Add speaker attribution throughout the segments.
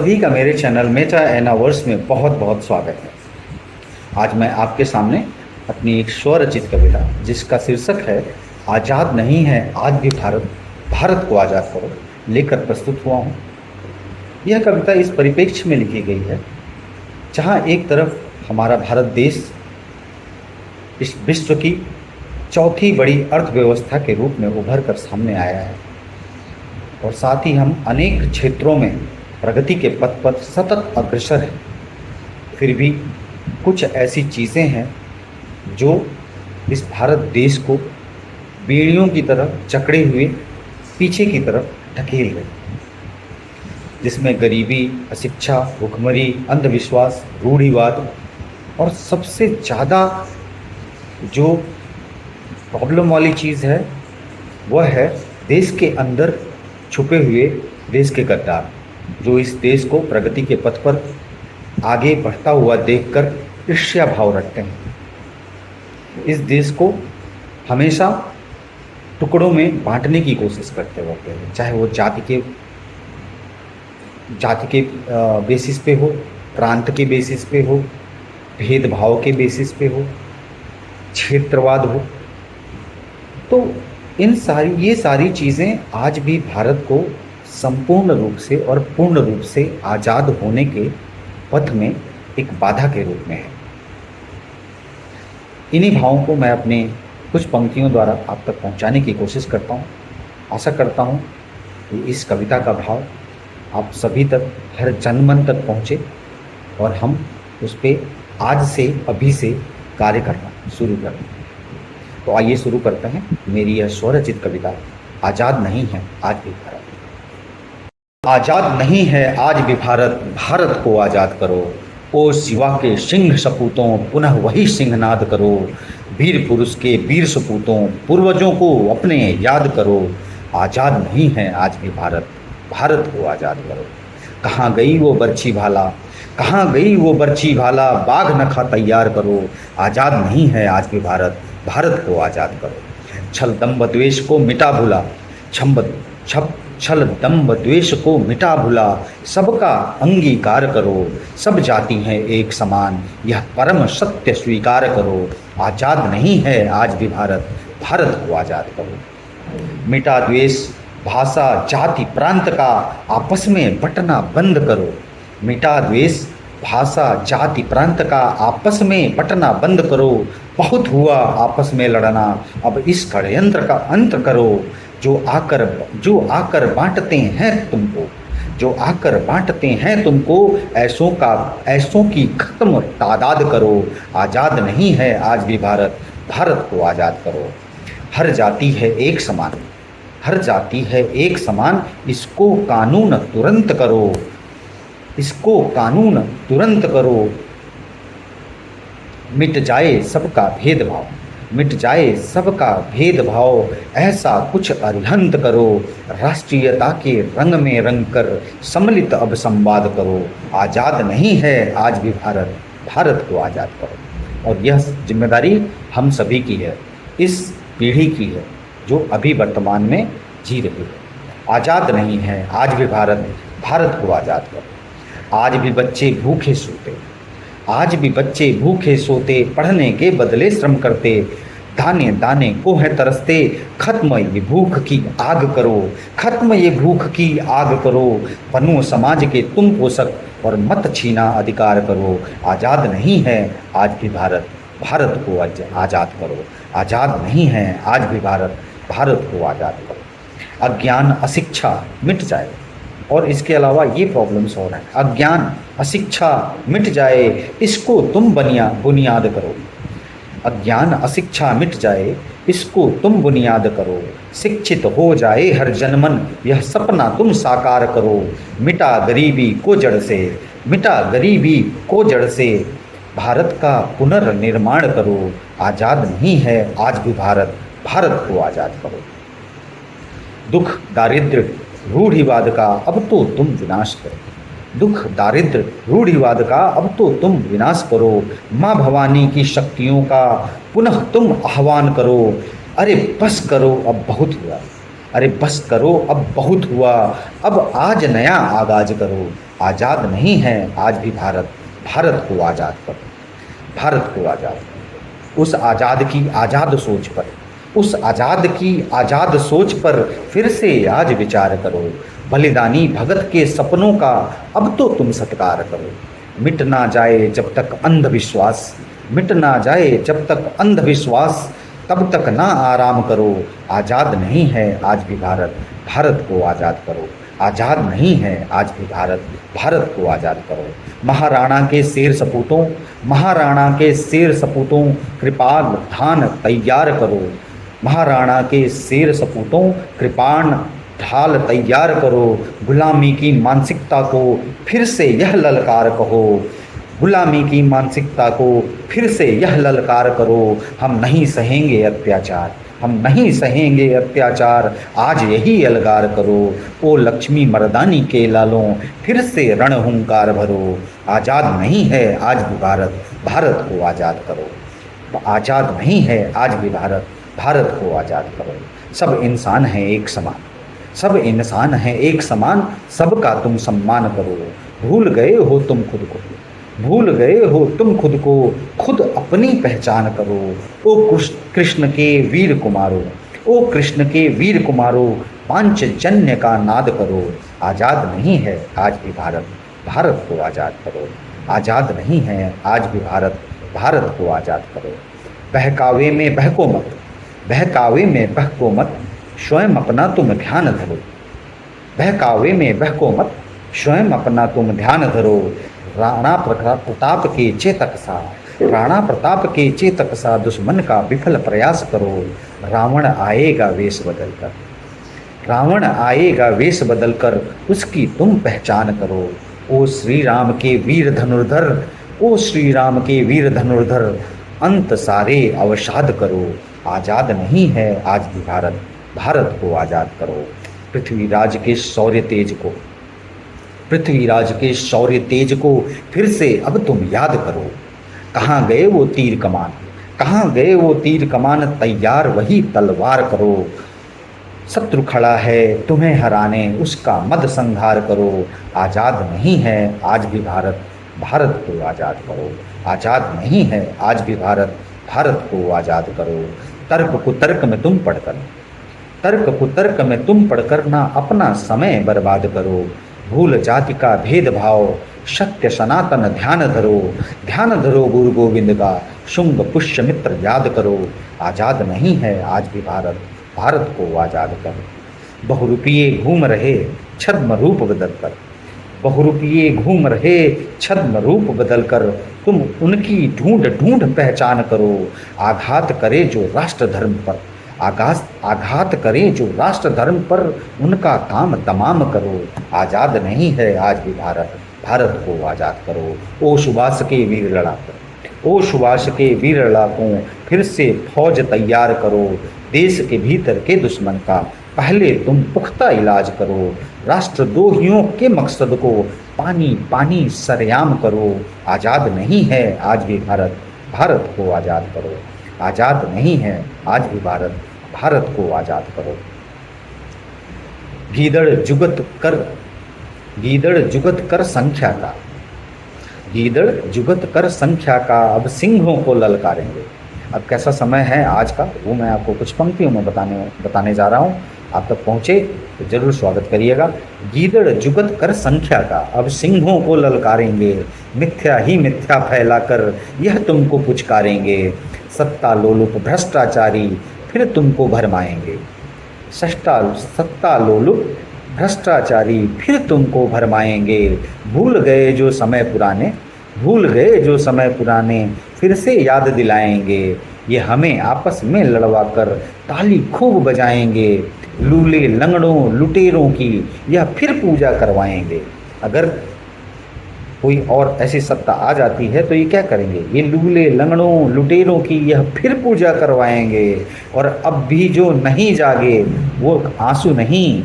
Speaker 1: सभी का मेरे चैनल मेटा एनावर्स में बहुत बहुत स्वागत है। आज मैं आपके सामने अपनी एक स्वरचित कविता जिसका शीर्षक है आज़ाद नहीं है आज भी भारत, भारत को आज़ाद करो लेकर प्रस्तुत हुआ हूँ। यह कविता इस परिप्रेक्ष्य में लिखी गई है जहाँ एक तरफ हमारा भारत देश इस विश्व की चौथी बड़ी अर्थव्यवस्था के रूप में उभर कर सामने आया है और साथ ही हम अनेक क्षेत्रों में प्रगति के पथ पर सतत अग्रसर है। फिर भी कुछ ऐसी चीज़ें हैं जो इस भारत देश को बेड़ियों की तरह जकड़े हुए पीछे की तरफ ढकेल रही, जिसमें गरीबी, अशिक्षा, भुखमरी, अंधविश्वास, रूढ़िवाद और सबसे ज़्यादा जो प्रॉब्लम वाली चीज़ है वह है देश के अंदर छुपे हुए देश के गद्दार, जो इस देश को प्रगति के पथ पर आगे बढ़ता हुआ देखकर ईर्ष्या भाव रखते हैं। इस देश को हमेशा टुकड़ों में बांटने की कोशिश करते रहते हैं, चाहे वो जाति के बेसिस पे हो, प्रांत के बेसिस पे हो, भेदभाव के बेसिस पे हो, क्षेत्रवाद हो। तो ये सारी चीज़ें आज भी भारत को संपूर्ण रूप से और पूर्ण रूप से आज़ाद होने के पथ में एक बाधा के रूप में है। इन्हीं भावों को मैं अपने कुछ पंक्तियों द्वारा आप तक पहुंचाने की कोशिश करता हूं। आशा करता हूं कि इस कविता का भाव आप सभी तक, हर जनमन तक पहुंचे और हम उस पर आज से, अभी से कार्य करना शुरू करें। तो आइए शुरू करते हैं मेरी यह स्वरचित कविता आज़ाद नहीं है आज भी भारत। आज़ाद नहीं है आज भी भारत, भारत को आज़ाद करो। ओ शिवा के सिंह सपूतों, पुनः वही सिंहनाद करो। वीर पुरुष के वीर सपूतों, पूर्वजों को अपने याद करो। आज़ाद नहीं है आज भी भारत, भारत को आज़ाद करो। कहाँ गई वो बर्छी भाला, कहाँ गई वो बर्छी भाला, बाघ नखा तैयार करो। आज़ाद नहीं है आज भी भारत, भारत को आज़ाद करो। छल दम्भ द्वेष को मिटा भुला, छल दम्भ द्वेष को मिटा भुला, सबका अंगीकार करो। सब जाति हैं एक समान, यह परम सत्य स्वीकार करो। आज़ाद नहीं है आज भी भारत, भारत को आज़ाद करो। मिटा द्वेष भाषा जाति प्रांत का, आपस में बंटना बंद करो। मिटा द्वेष भाषा जाति प्रांत का, आपस में बंटना बंद करो। बहुत हुआ आपस में लड़ना, अब इस षड्यंत्र का अंत करो। जो आकर बांटते हैं तुमको, जो आकर बांटते हैं तुमको, ऐसों की खत्म तादाद करो। आज़ाद नहीं है आज भी भारत, भारत को आज़ाद करो। हर जाति है एक समान, हर जाति है एक समान, इसको कानून तुरंत करो, इसको कानून तुरंत करो। मिट जाए सबका भेदभाव, मिट जाए सबका भेदभाव, ऐसा कुछ अरिहंत करो। राष्ट्रीयता के रंग में रंग कर सम्मिलित अब संवाद करो। आज़ाद नहीं है आज भी भारत, भारत को आज़ाद करो। और यह जिम्मेदारी हम सभी की है, इस पीढ़ी की है जो अभी वर्तमान में जी रही है। आज़ाद नहीं है आज भी भारत, भारत को आज़ाद करो। आज भी बच्चे भूखे सोते, आज भी बच्चे भूखे सोते, पढ़ने के बदले श्रम करते। दाने दाने को है तरसते, खत्म ये भूख की आग करो, खत्म ये भूख की आग करो। बनो समाज के तुम पोषक और मत छीना अधिकार करो। आज़ाद नहीं है आज भी भारत, भारत को आज़ाद करो। आज़ाद नहीं है आज भी भारत, भारत को आज़ाद करो। अज्ञान अशिक्षा मिट जाए, और इसके अलावा ये प्रॉब्लम्स हो रहे हैं। अज्ञान अशिक्षा मिट जाए, इसको तुम बुनियाद करो। अज्ञान अशिक्षा मिट जाए, इसको तुम बुनियाद करो। शिक्षित हो जाए हर जनमन, यह सपना तुम साकार करो। मिटा गरीबी को जड़ से, मिटा गरीबी को जड़ से, भारत का पुनर्निर्माण करो। आज़ाद नहीं है आज भी भारत, भारत को आज़ाद करो। दुख दारिद्र्य रूढ़िवाद का अब तो तुम विनाश करो, दुख दारिद्र रूढ़िवाद का अब तो तुम विनाश करो। माँ भवानी की शक्तियों का पुनः तुम आह्वान करो। अरे बस करो अब बहुत हुआ, अरे बस करो अब बहुत हुआ, अब आज नया आगाज करो। आज़ाद नहीं है आज भी भारत, भारत को आज़ाद करो, भारत को आज़ाद करो। उस आज़ाद की आज़ाद सोच पर, उस आज़ाद की आज़ाद सोच पर फिर से आज विचार करो। बलिदानी भगत के सपनों का अब तो तुम सत्कार करो। मिट ना जाए जब तक अंधविश्वास, मिट ना जाए जब तक अंधविश्वास, तब तक ना आराम करो। आज़ाद नहीं है आज भी भारत, भारत को आज़ाद करो। आज़ाद नहीं है आज भी भारत, भारत को आज़ाद करो। महाराणा के शेर सपूतों, महाराणा के शेर सपूतों, कृपाल धान तैयार करो। महाराणा के शेर सपूतों, कृपाण ढाल तैयार करो। गुलामी की मानसिकता को फिर से यह ललकार कहो, गुलामी की मानसिकता को फिर से यह ललकार करो। हम नहीं सहेंगे अत्याचार, हम नहीं सहेंगे अत्याचार, आज यही अलगार करो। ओ लक्ष्मी मर्दानी के लालों, फिर से रण हुंकार भरो। आज़ाद नहीं है आज भी भारत, भारत को आज़ाद करो। आज़ाद नहीं है आज भी भारत, भारत को आज़ाद करो। सब इंसान हैं एक समान, सब इंसान हैं एक समान, सबका तुम सम्मान करो। भूल गए हो तुम खुद को, भूल गए हो तुम खुद को, खुद अपनी पहचान करो। ओ कृष्ण के वीर कुमारो, ओ कृष्ण के वीर कुमारो, पांचजन्य का नाद करो। आज़ाद नहीं है आज भी भारत, भारत को आज़ाद करो। आज़ाद नहीं है आज भी भारत, भारत को आज़ाद करो। बहकावे में बहको मत, बहकावे में बहको मत, स्वयं अपना तुम ध्यान धरो। बहकावे में बहको मत, स्वयं अपना तुम ध्यान धरो। राणा प्रताप के चेतक सा, राणा प्रताप के चेतक सा, दुश्मन का विफल प्रयास करो। रावण आएगा वेश बदलकर, रावण आएगा वेश बदलकर, उसकी तुम पहचान करो। ओ श्री राम के वीर धनुर्धर, ओ श्री राम के वीर धनुर्धर, अंत सारे अवसाद करो। आज़ाद नहीं है आज भी भारत, भारत को आज़ाद करो। पृथ्वीराज के शौर्य तेज को, पृथ्वीराज के शौर्य तेज को फिर से अब तुम याद करो। कहाँ गए वो तीर कमान, कहाँ गए वो तीर कमान, तैयार वही तलवार करो। शत्रु खड़ा है तुम्हें हराने, उसका मद संहार करो। आज़ाद नहीं है आज भी भारत, भारत को आज़ाद करो। आज़ाद नहीं है आज भी भारत, भारत को आज़ाद करो। तर्क कुतर्क में तुम पढ़कर, तर्क कुतर्क में तुम पढ़कर ना अपना समय बर्बाद करो। भूल जाति का भेदभाव, सत्य सनातन ध्यान धरो। ध्यान धरो गुरु गोविंद का, शुंग पुष्य मित्र याद करो। आज़ाद नहीं है आज भी भारत, भारत को आज़ाद करो। बहुरूपिये घूम रहे छद्म रूप बदल कर, बहुरूपिये घूम रहे छद्म रूप बदल कर, तुम उनकी ढूंढ ढूंढ पहचान करो। आघात करे जो राष्ट्र धर्म पर, आघात करे जो राष्ट्र धर्म पर, उनका काम तमाम करो। आज़ाद नहीं है आज भी भारत, भारत को आज़ाद करो। ओ सुभाष के वीर लड़ाकों, ओ सुभाष के वीर लड़ाकों, फिर से फौज तैयार करो। देश के भीतर के दुश्मन का पहले तुम पुख्ता इलाज करो। राष्ट्रद्रोहियों के मकसद को पानी पानी सरेआम करो। आज़ाद नहीं है आज भी भारत, भारत को आज़ाद करो। आज़ाद नहीं है आज भी भारत, भारत को आज़ाद करो। गीदड़ जुगत कर, गीदड़ जुगत कर संख्या का, गीदड़ जुगत कर संख्या का, अब सिंहों को ललकारेंगे। अब कैसा समय है आज का, वो मैं आपको कुछ पंक्तियों में बताने जा रहा हूँ। आप तक पहुँचे तो जरूर स्वागत करिएगा। गीदड़ जुगत कर संख्या का, अब सिंहों को ललकारेंगे। मिथ्या ही मिथ्या फैलाकर यह तुमको पुचकारेंगे। सत्ता लोलुप भ्रष्टाचारी फिर तुमको भरमाएंगे। सत्ता लोलुप भ्रष्टाचारी फिर तुमको भरमाएंगे। भूल गए जो समय पुराने, भूल गए जो समय पुराने, फिर से याद दिलाएंगे। ये हमें आपस में लड़वा कर ताली खूब बजाएंगे। लूले लंगड़ों लुटेरों की यह फिर पूजा करवाएंगे। अगर कोई और ऐसी सत्ता आ जाती है तो ये क्या करेंगे, ये लूले लंगड़ों लुटेरों की यह फिर पूजा करवाएंगे। और अब भी जो नहीं जागे वो आंसू नहीं,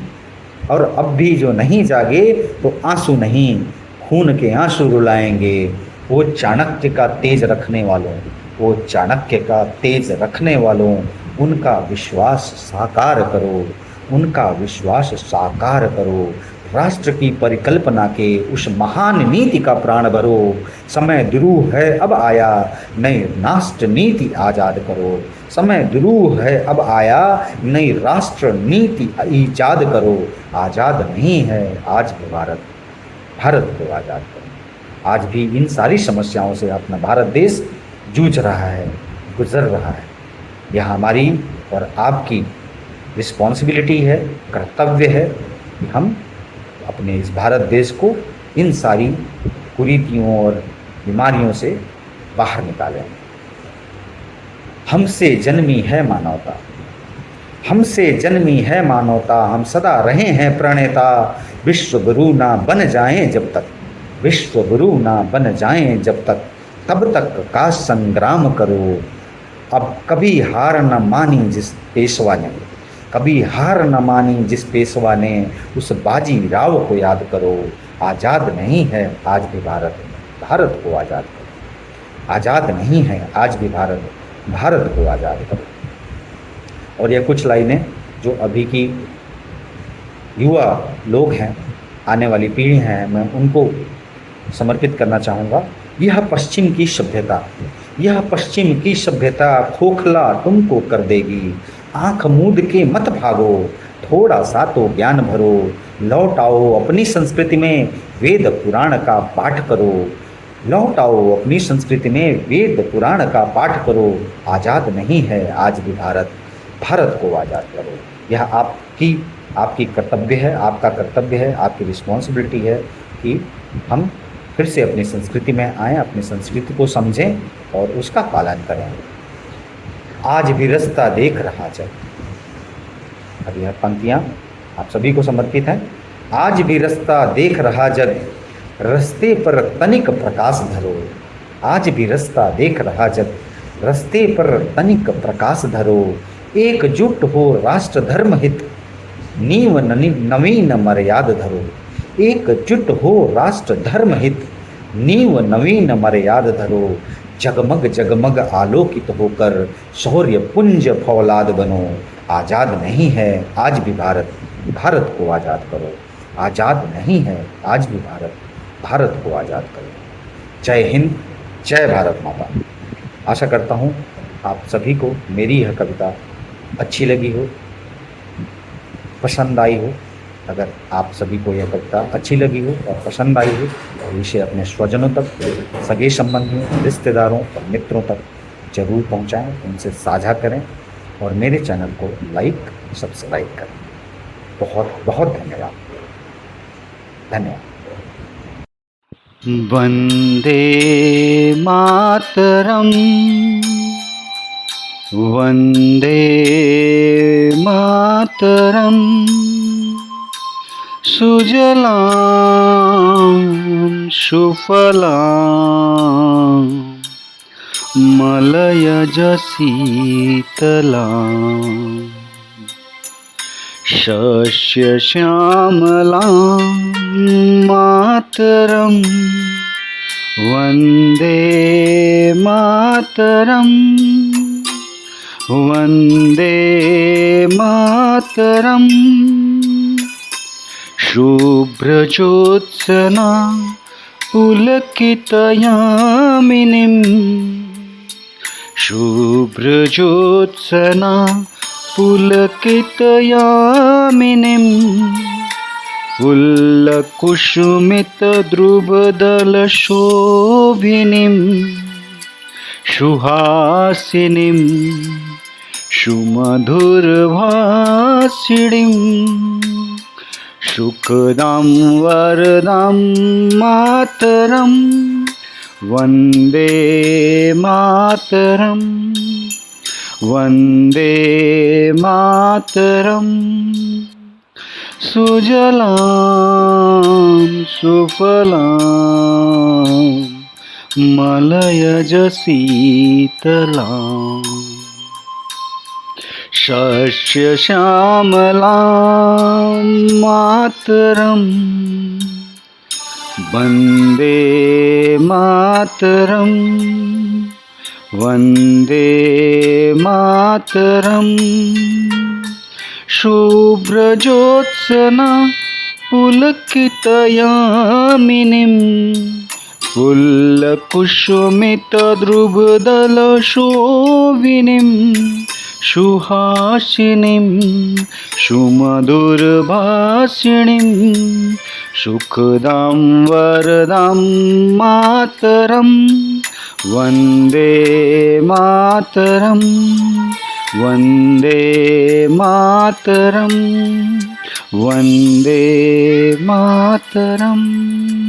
Speaker 1: और अब भी जो नहीं जागे तो आंसू नहीं, खून के आंसू रुलाएंगे। वो चाणक्य का तेज रखने वालों, वो चाणक्य का तेज रखने वालों, उनका विश्वास साकार करो, उनका विश्वास साकार करो। राष्ट्र की परिकल्पना के उस महान नीति का प्राण भरो। समय दुरूह है अब आया, नई राष्ट्र नीति आजाद करो। समय दुरूह है अब आया, नई राष्ट्र नीति ईजाद करो। आजाद नहीं है आज भी भारत, भारत को आजाद करो। आज भी इन सारी समस्याओं से अपना भारत देश जूझ रहा है, गुजर रहा है। यह हमारी और आपकी रिस्पॉन्सिबिलिटी है, कर्तव्य है कि हम अपने इस भारत देश को इन सारी कुरीतियों और बीमारियों से बाहर निकालें। हमसे जन्मी है मानवता, हमसे जन्मी है मानवता, हम सदा रहे हैं प्रणेता। विश्व गुरु ना बन जाएं जब तक, विश्व गुरु ना बन जाएं जब तक, तब तक का संग्राम करो। अब कभी हार न मानी जिस पेशवा ने, कभी हार न मानी जिस पेशवा ने, उस बाजी राव को याद करो। आज़ाद नहीं है आज भी भारत, भारत को आज़ाद करो। आज़ाद नहीं है आज भी भारत, भारत को आज़ाद करो। और यह कुछ लाइनें जो अभी की युवा लोग हैं, आने वाली पीढ़ी हैं, मैं उनको समर्पित करना चाहूँगा। यह पश्चिम की सभ्यता, यह पश्चिम की सभ्यता खोखला तुमको कर देगी। आंख मूंद के मत भागो, थोड़ा सा तो ज्ञान भरो। लौट आओ अपनी संस्कृति में, वेद पुराण का पाठ करो। लौट आओ अपनी संस्कृति में, वेद पुराण का पाठ करो। आज़ाद नहीं है आज भी भारत, भारत को आज़ाद करो। यह आपकी कर्तव्य है, आपका कर्तव्य है, आपकी रिस्पॉन्सिबिलिटी है कि हम फिर से अपनी संस्कृति में आएँ, अपनी संस्कृति को समझें और उसका पालन करें। आज भी रास्ता देख रहा जग, अब यह पंक्तियाँ आप सभी को समर्पित हैं। आज भी रास्ता देख रहा जग, रास्ते पर तनिक प्रकाश धरो। आज भी रास्ता देख रहा जग, रास्ते पर तनिक प्रकाश धरो। एकजुट हो राष्ट्र धर्म हित, नीव नवीन मर्याद धरो। एकजुट हो राष्ट्र धर्म हित, नीव नवीन मर्याद धरो। जगमग जगमग आलोकित होकर शौर्य पुंज फौलाद बनो। आज़ाद नहीं है आज भी भारत, भारत को आज़ाद करो। आज़ाद नहीं है आज भी भारत, भारत को आज़ाद करो। जय हिंद, जय भारत माता। आशा करता हूँ आप सभी को मेरी यह कविता अच्छी लगी हो, पसंद आई हो। अगर आप सभी को यह कविता अच्छी लगी हो और पसंद आई हो तो इसे अपने स्वजनों तक, सगे संबंधियों, रिश्तेदारों और मित्रों तक जरूर पहुंचाएं, उनसे साझा करें और मेरे चैनल को लाइक, सब्सक्राइब करें। बहुत बहुत धन्यवाद, धन्यवाद।
Speaker 2: वंदे मातरम, वंदे मातरम। सुजलां सुफलां मलयज शीतलां। शस्य श्यामलां मातरं, वन्दे मातरं, वन्दे मातरम्। शुभ्रज्योत्स्ना पुलकितयामिनीं, शुभ्रज्योत्स्ना पुलकितयामिनीं। उल्लकुसुमितद्रुमदलशोभिनीं, सुहासिनीं सुमधुरभाषिणीं। सुखदां वरदां मातरं, वन्दे मातरं, वन्दे मातरम्। सुजलां सुफलां मलयज शीतलां। शस्य श्यामलां मातरं, वन्दे मातरं, वन्दे मातरम्। शुभ्रज्योत्स्ना पुलकितयामिनीं पुल्लकुसुमितद्रुमदलशोभिनीं सुहासिनीं सुमधुरभाषिणीं सुखदां वरदां मातरं वन्दे मातरं वन्दे मातरं वन्दे मातरम्।